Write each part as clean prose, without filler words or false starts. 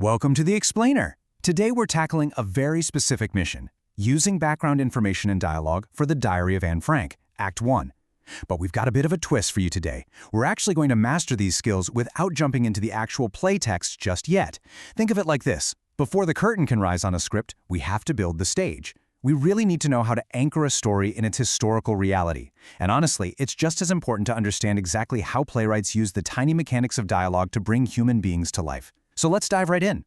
Welcome to the Explainer. Today we're tackling a very specific mission, using background information and dialogue for the Diary of Anne Frank, Act 1. But we've got a bit of a twist for you today. We're actually going to master these skills without jumping into the actual play text just yet. Think of it like this. Before the curtain can rise on a script, we have to build the stage. We really need to know how to anchor a story in its historical reality. And honestly, it's just as important to understand exactly how playwrights use the tiny mechanics of dialogue to bring human beings to life. So let's dive right in.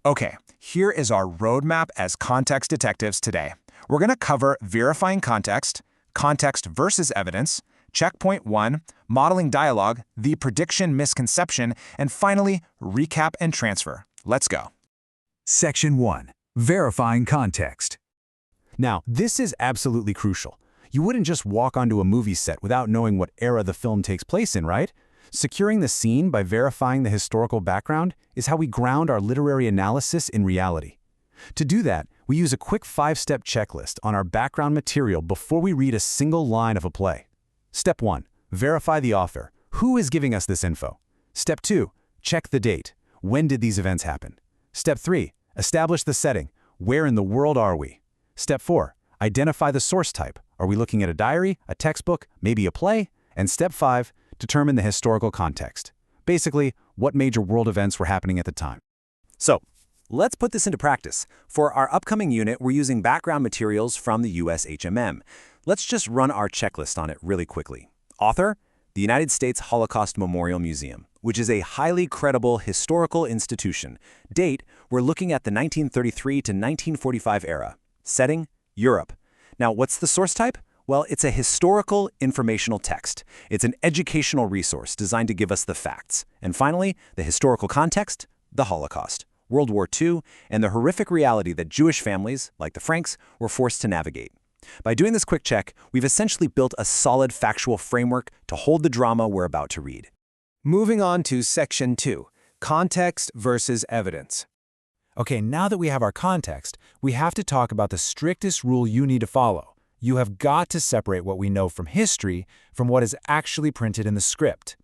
Okay, here is our roadmap as context detectives today. We're going to cover verifying context, context versus evidence, checkpoint 1, modeling dialogue, the prediction misconception, and finally, recap and transfer. Let's go. Section 1. Verifying context. Now, this is absolutely crucial. You wouldn't just walk onto a movie set without knowing what era the film takes place in, right? Securing the scene by verifying the historical background is how we ground our literary analysis in reality. To do that, we use a quick 5-step checklist on our background material before we read a single line of a play. Step 1. Verify the author. Who is giving us this info? Step 2. Check the date. When did these events happen? Step 3. Establish the setting. Where in the world are we? Step 4. Identify the source type. Are we looking at a diary, a textbook, maybe a play? And Step 5. Determine the historical context. Basically, what major world events were happening at the time. So, let's put this into practice. For our upcoming unit, we're using background materials from the US HMM. Let's just run our checklist on it really quickly. Author, the United States Holocaust Memorial Museum, which is a highly credible historical institution. Date, we're looking at the 1933 to 1945 era. Setting, Europe. Now, what's the source type? Well, it's a historical informational text. It's an educational resource designed to give us the facts. And finally, the historical context, the Holocaust, World War II, and the horrific reality that Jewish families, like the Franks, were forced to navigate. By doing this quick check, we've essentially built a solid factual framework to hold the drama we're about to read. Moving on to Section 2, Context versus Evidence. Okay, now that we have our context, we have to talk about the strictest rule you need to follow. You have got to separate what we know from history from what is actually printed in the script.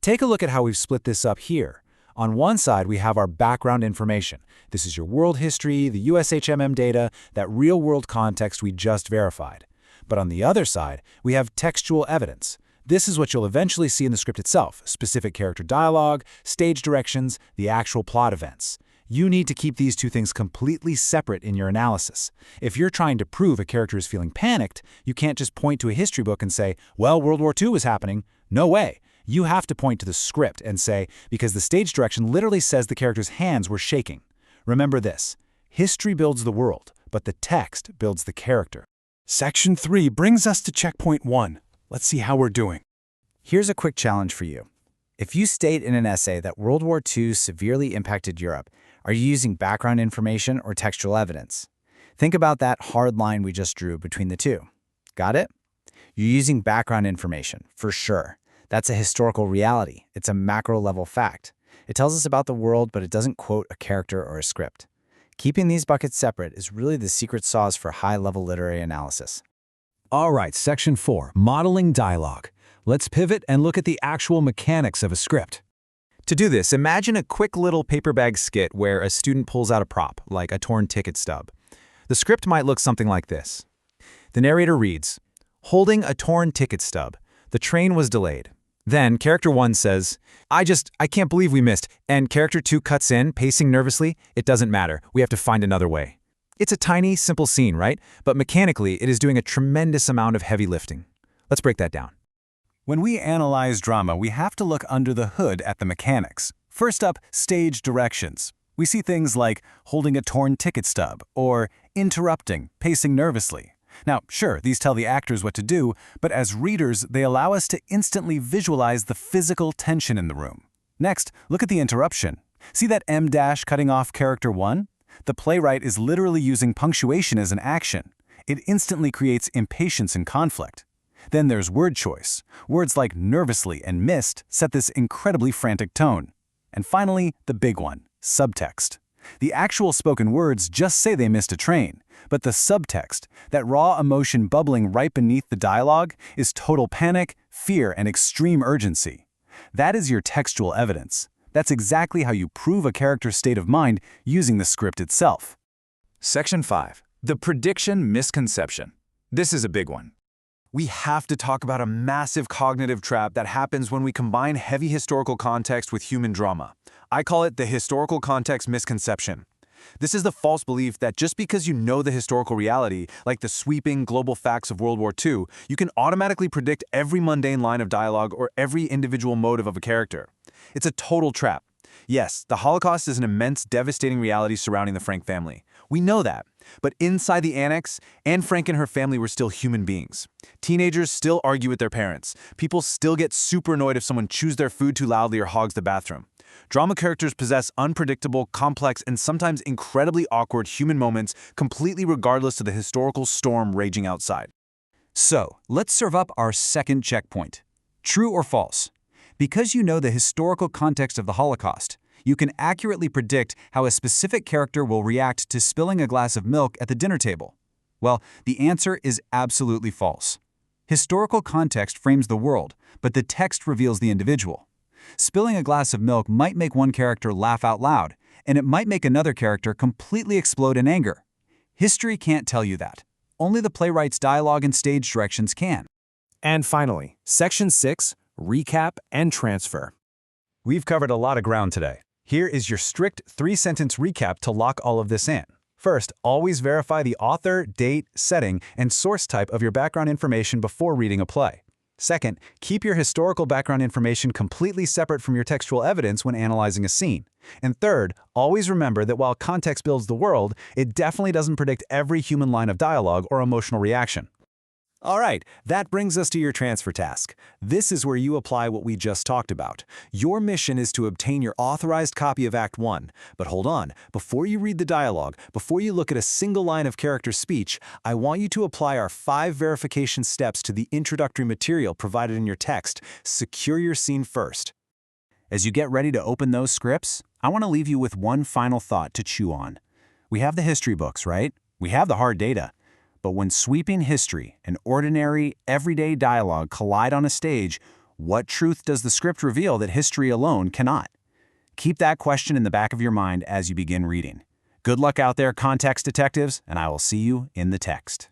Take a look at how we've split this up here. On one side, we have our background information. This is your world history, the USHMM data, that real-world context we just verified. But on the other side, we have textual evidence. This is what you'll eventually see in the script itself, specific character dialogue, stage directions, the actual plot events. You need to keep these two things completely separate in your analysis. If you're trying to prove a character is feeling panicked, you can't just point to a history book and say, well, World War II was happening. No way. You have to point to the script and say, because the stage direction literally says the character's hands were shaking. Remember this, history builds the world, but the text builds the character. Section 3 brings us to checkpoint 1. Let's see how we're doing. Here's a quick challenge for you. If you state in an essay that World War II severely impacted Europe, are you using background information or textual evidence? Think about that hard line we just drew between the two. Got it? You're using background information, for sure. That's a historical reality. It's a macro-level fact. It tells us about the world, but it doesn't quote a character or a script. Keeping these buckets separate is really the secret sauce for high-level literary analysis. All right, Section 4, Modeling Dialogue. Let's pivot and look at the actual mechanics of a script. To do this, imagine a quick little paper bag skit where a student pulls out a prop, like a torn ticket stub. The script might look something like this. The narrator reads, "Holding a torn ticket stub. The train was delayed." Then character 1 says, I can't believe we missed. And character 2 cuts in, pacing nervously, "It doesn't matter. We have to find another way." It's a tiny, simple scene, right? But mechanically, it is doing a tremendous amount of heavy lifting. Let's break that down. When we analyze drama, we have to look under the hood at the mechanics. First up, stage directions. We see things like holding a torn ticket stub or interrupting, pacing nervously. Now, sure, these tell the actors what to do, but as readers, they allow us to instantly visualize the physical tension in the room. Next, look at the interruption. See that M dash cutting off character 1? The playwright is literally using punctuation as an action. It instantly creates impatience and conflict. Then there's word choice. Words like nervously and missed set this incredibly frantic tone. And finally, the big one, subtext. The actual spoken words just say they missed a train, but the subtext, that raw emotion bubbling right beneath the dialogue, is total panic, fear, and extreme urgency. That is your textual evidence. That's exactly how you prove a character's state of mind using the script itself. Section 5. The prediction misconception. This is a big one. We have to talk about a massive cognitive trap that happens when we combine heavy historical context with human drama. I call it the historical context misconception. This is the false belief that just because you know the historical reality, like the sweeping global facts of World War II, you can automatically predict every mundane line of dialogue or every individual motive of a character. It's a total trap. Yes, the Holocaust is an immense, devastating reality surrounding the Frank family. We know that. But inside the annex, Anne Frank and her family were still human beings. Teenagers still argue with their parents. People still get super annoyed if someone chews their food too loudly or hogs the bathroom. Drama characters possess unpredictable, complex, and sometimes incredibly awkward human moments, completely regardless of the historical storm raging outside. So, let's serve up our second checkpoint. True or false? Because you know the historical context of the Holocaust, you can accurately predict how a specific character will react to spilling a glass of milk at the dinner table. Well, the answer is absolutely false. Historical context frames the world, but the text reveals the individual. Spilling a glass of milk might make one character laugh out loud, and it might make another character completely explode in anger. History can't tell you that. Only the playwright's dialogue and stage directions can. And finally, Section 6, Recap and Transfer. We've covered a lot of ground today. Here is your strict 3-sentence recap to lock all of this in. First, always verify the author, date, setting, and source type of your background information before reading a play. Second, keep your historical background information completely separate from your textual evidence when analyzing a scene. And third, always remember that while context builds the world, it definitely doesn't predict every human line of dialogue or emotional reaction. All right, that brings us to your transfer task. This is where you apply what we just talked about. Your mission is to obtain your authorized copy of Act 1. But hold on, before you read the dialogue, before you look at a single line of character speech, I want you to apply our 5 verification steps to the introductory material provided in your text. Secure your scene first. As you get ready to open those scripts, I want to leave you with one final thought to chew on. We have the history books, right? We have the hard data. But when sweeping history and ordinary, everyday dialogue collide on a stage, what truth does the script reveal that history alone cannot? Keep that question in the back of your mind as you begin reading. Good luck out there, context detectives, and I will see you in the text.